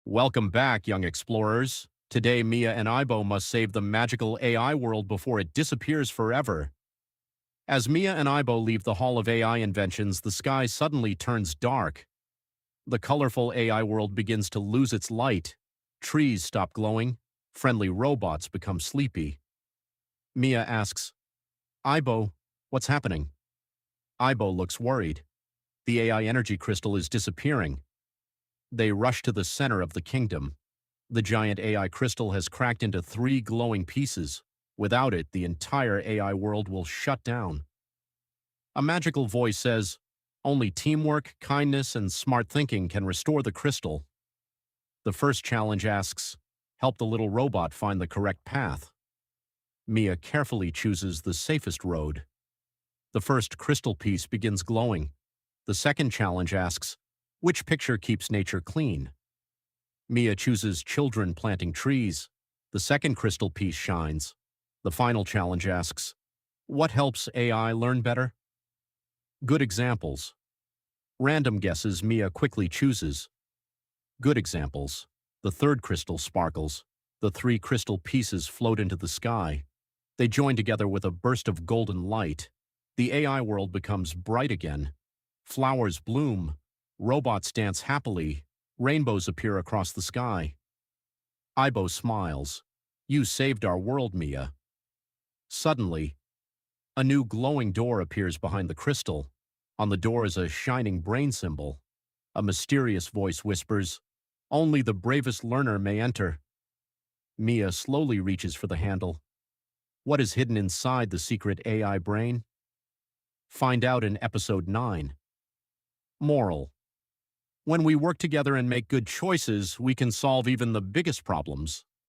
Welcome back, young explorers. Today, Mia and Aibo must save the magical AI world before it disappears forever. As Mia and Aibo leave the Hall of AI Inventions, the sky suddenly turns dark. The colorful AI world begins to lose its light. Trees stop glowing. Friendly robots become sleepy. Mia asks, Aibo, what's happening? Aibo looks worried. The AI energy crystal is disappearing. They rush to the center of the kingdom. The giant AI crystal has cracked into three glowing pieces. Without it, the entire AI world will shut down. A magical voice says, only teamwork, kindness, and smart thinking can restore the crystal. The first challenge asks, help the little robot find the correct path. Mia carefully chooses the safest road. The first crystal piece begins glowing. The second challenge asks, which picture keeps nature clean? Mia chooses children planting trees. The second crystal piece shines. The final challenge asks, what helps AI learn better? Good examples. Random guesses Mia quickly chooses. Good examples. The third crystal sparkles. The three crystal pieces float into the sky. They join together with a burst of golden light. The AI world becomes bright again. Flowers bloom. Robots dance happily. Rainbows appear across the sky. Aibo smiles. You saved our world, Mia. Suddenly, a new glowing door appears behind the crystal. On the door is a shining brain symbol. A mysterious voice whispers, only the bravest learner may enter. Mia slowly reaches for the handle. What is hidden inside the secret AI brain? Find out in episode 9. Moral. When we work together and make good choices, we can solve even the biggest problems.